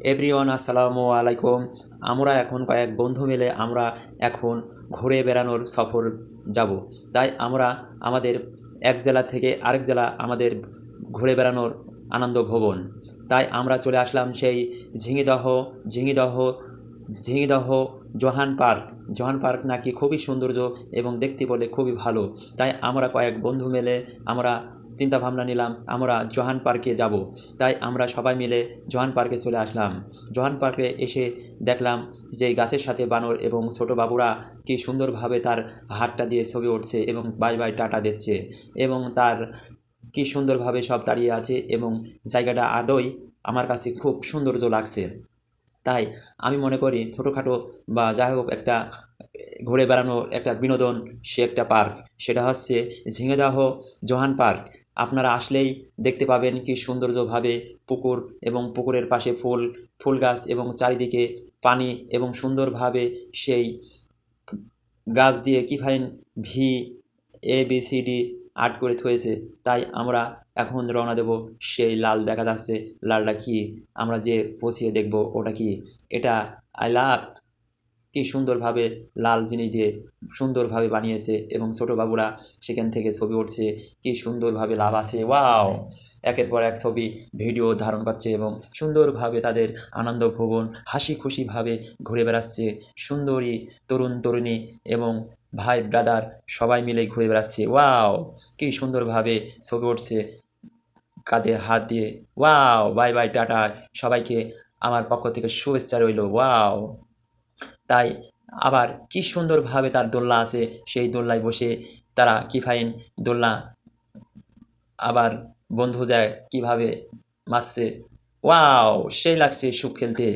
Everyone আসসালামু আলাইকুম। আমরা এখন কয়েক বন্ধু মিলে আমরা এখন ঘুরে বেড়ানোর সফর যাব। তাই আমরা আমাদের এক জেলা থেকে আরেক জেলা আমাদের ঘুরে বেড়ানোর আনন্দ ভবন। তাই আমরা চলে আসলাম সেই ঝিঙিদহ ঝিঙিদহ ঝিঙিদহ জোহান পার্ক নাকি খুবই সৌন্দর্য এবং দেখতে বলে খুবই ভালো। তাই আমরা কয়েক বন্ধু মিলে আমরা চিন্তা ভাবনা নিলাম আমরা জোহান পার্কে যাব। তাই আমরা সবাই মিলে জোহান পার্কে চলে আসলাম। জোহান পার্কে এসে দেখলাম যে গাছের সাথে বানর এবং ছোট বাবুরা কি সুন্দরভাবে তার হাতটা দিয়ে ছবি উঠছে এবং বাই বাই টাটা দিচ্ছে এবং তার কি সুন্দরভাবে সব দাঁড়িয়ে আছে এবং জায়গাটা আদৌ আমার কাছে খুব সৌন্দর্য লাগছে। তাই আমি মনে করি ছোটোখাটো বা যাই হোক একটা ঘুরে বেড়ানোর একটা বিনোদন সে একটা পার্ক, সেটা হচ্ছে ঝিঙেদহ জোহান পার্ক। আপনারা আসলেই দেখতে পাবেন কি সৌন্দর্যভাবে পুকুর এবং পুকুরের পাশে ফুল গাছ এবং চারিদিকে পানি এবং সুন্দরভাবে সেই গাছ দিয়ে কি ফাইন ভি ABCD আর্ট করে থুয়েছে। তাই আমরা এখন রওনা দেব। সেই লাল দেখা যাচ্ছে, লালটা কি আমরা যে পৌঁছিয়ে দেখব ওটা কি, এটা আই লাভ কি সুন্দরভাবে লাল জিনিস দিয়ে সুন্দরভাবে বানিয়েছে এবং ছোটো বাবুরা সেখান থেকে ছবি উঠছে, কি সুন্দরভাবে লাভ আছে। ওয়াও, একের পর এক ছবি ভিডিও ধারণ করছে এবং সুন্দরভাবে তাদের আনন্দ ভুবন হাসি খুশিভাবে ঘুরে বেড়াচ্ছে। সুন্দরী তরুণ তরুণী এবং ভাই ব্রাদার সবাই মিলে ঘুরে বেড়াচ্ছে। ওয়াও, কি সুন্দরভাবে ছবি উঠছে কাঁধে হাত দিয়ে। ওয়াও, বাই বাই টাটা, সবাইকে আমার পক্ষ থেকে শুভেচ্ছা রইল। ওয়াও, তাই আবার কি সুন্দরভাবে তার দোলনা আছে, সেই দোলনায় বসে তারা কি ফাইন দোলনা আবার বন্ধু যায় কীভাবে মারছে। ওয়াও, সেই লাগছে সুখ খেলতে।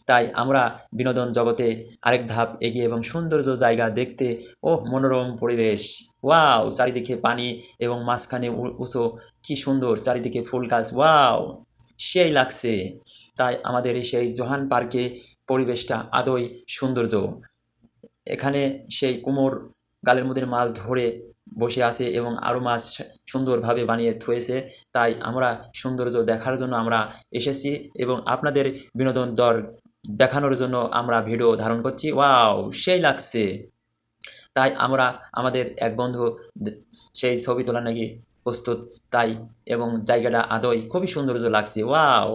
তাই আমরা বিনোদন জগতে আরেক ধাপ এগিয়ে এবং সৌন্দর্য জায়গা দেখতে ও মনোরম পরিবেশ। ওয়াও, চারিদিকে পানি এবং মাঝখানে উঁচু, কি সুন্দর চারিদিকে ফুল গাছ। ওয়াও, সেই লাগছে। তাই আমাদের সেই জোহান পার্কে পরিবেশটা আদৌ সৌন্দর্য। এখানে সেই কুমোর গালের মধ্যে মাছ ধরে বসে আছে এবং আরও মাছ সুন্দরভাবে বানিয়ে থুয়েছে। তাই আমরা সৌন্দর্য দেখার জন্য আমরা এসেছি এবং আপনাদের বিনোদন দেখানোর জন্য আমরা ভিডিও ধারণ করছি। ওয়াও, সেই লাগছে। তাই আমরা আমাদের এক বন্ধু সেই ছবি তোলা নাকি প্রস্তুত। তাই এবং জায়গাটা আদৌ খুবই সৌন্দর্য লাগছে। ওয়াও,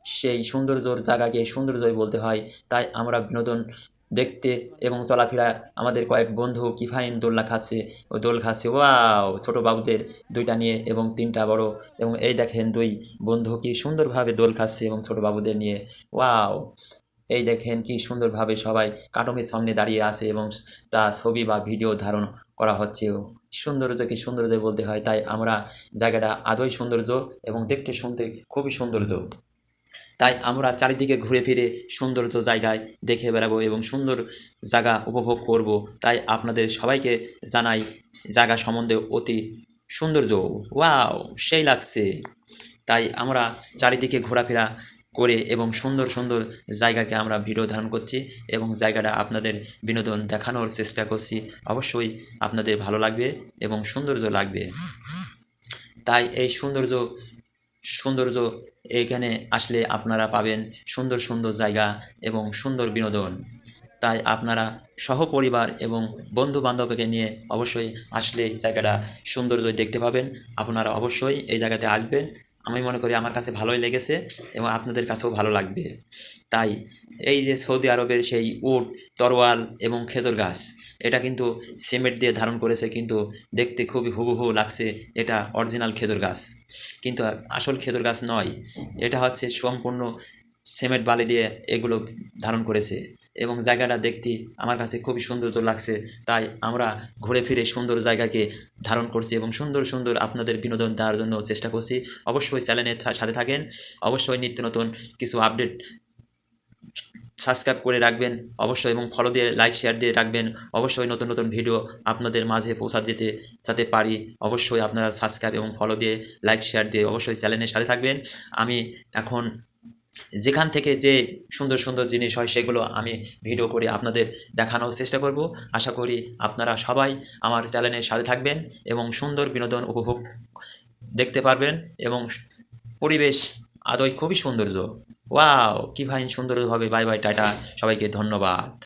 সেই সৌন্দর্যর জায়গাকে সৌন্দর্যই বলতে হয়। তাই আমরা বিনোদন দেখতে এবং চলাফেরা আমাদের কয়েক বন্ধু কি ফাইন দোলনা খাচ্ছে ও দোল খাচ্ছে। ওয়াও, ছোটো বাবুদের দুইটা নিয়ে এবং তিনটা বড়, এবং এই দেখেন দুই বন্ধু কি সুন্দরভাবে দোল খাচ্ছে এবং ছোটো বাবুদের নিয়ে। ওয়াও, এই দেখেন কি সুন্দরভাবে সবাই কার্টুনের সামনে দাঁড়িয়ে আছে এবং তা ছবি বা ভিডিও ধারণ করা হচ্ছে। সৌন্দর্যকে সৌন্দর্য বলতে হয়। তাই আমরা জায়গাটা আদৌ সৌন্দর্য এবং দেখতে শুনতে খুবই সৌন্দর্য। তাই আমরা চারিদিকে ঘুরে ফিরে সৌন্দর্য জায়গায় দেখে বেড়াবো এবং সুন্দর জায়গা উপভোগ করব। তাই আপনাদের সবাইকে জানাই জায়গা সম্বন্ধে অতি সৌন্দর্য। ওয়াও, সেই লাগছে। তাই আমরা চারিদিকে ঘোরাফেরা করে এবং সুন্দর সুন্দর জায়গাকে আমরা ভিডিও ধারণ করছি এবং জায়গাটা আপনাদের বিনোদন দেখানোর চেষ্টা করছি। অবশ্যই আপনাদের ভালো লাগবে এবং সৌন্দর্য লাগবে। তাই এই সৌন্দর্য সৌন্দর্য এইখানে আসলে আপনারা পাবেন সুন্দর সুন্দর জায়গা এবং সুন্দর বিনোদন। তাই আপনারা সহপরিবার এবং বন্ধু বান্ধবকে নিয়ে অবশ্যই আসলে জায়গাটা সৌন্দর্য দেখতে পাবেন। আপনারা অবশ্যই এই জায়গাতে আসবেন। আমি মনে করি আমার কাছে ভালোই লেগেছে এবং আপনাদের কাছেও ভালো লাগবে। তাই এই যে সৌদি আরবের সেই উট, তরোয়াল এবং খেজুর গাছ, এটা কিন্তু সিমেন্ট দিয়ে ধারণ করেছে, কিন্তু দেখতে খুবই হুবহু লাগছে এটা অরিজিনাল খেজুর গাছ, কিন্তু আসল খেজুর গাছ নয়। এটা হচ্ছে সম্পূর্ণ সিমেন্ট বালি দিয়ে এগুলো ধারণ করেছে এবং জায়গাটা দেখতে আমার কাছে খুবই সৌন্দর্য লাগছে। তাই আমরা ঘুরে ফিরে সুন্দর জায়গাকে ধারণ করছি এবং সুন্দর সুন্দর আপনাদের বিনোদন দেওয়ার জন্য চেষ্টা করছি। অবশ্যই চ্যানেলের সাথে থাকেন, অবশ্যই নিত্য নতুন কিছু আপডেট সাবস্ক্রাইব করে রাখবেন অবশ্যই এবং ফলো দিয়ে লাইক শেয়ার দিয়ে রাখবেন। অবশ্যই নতুন নতুন ভিডিও আপনাদের মাঝে পৌঁছা দিতে যাতে পারি, অবশ্যই আপনারা সাবস্ক্রাইব এবং ফলো দিয়ে লাইক শেয়ার দিয়ে অবশ্যই চ্যানেলের সাথে থাকবেন। আমি এখন যেখান থেকে যে সুন্দর সুন্দর জিনিস হয় সেগুলো আমি ভিডিও করে আপনাদের দেখানোর চেষ্টা করব। আশা করি আপনারা সবাই আমার চ্যানেলের সাথে থাকবেন এবং সুন্দর বিনোদন উপভোগ দেখতে পারবেন এবং পরিবেশ আদৌ খুবই সৌন্দর্য। ওয়াও, কি ফাইন সুন্দর হবে। বাই বাই, টাটা, সবাইকে ধন্যবাদ।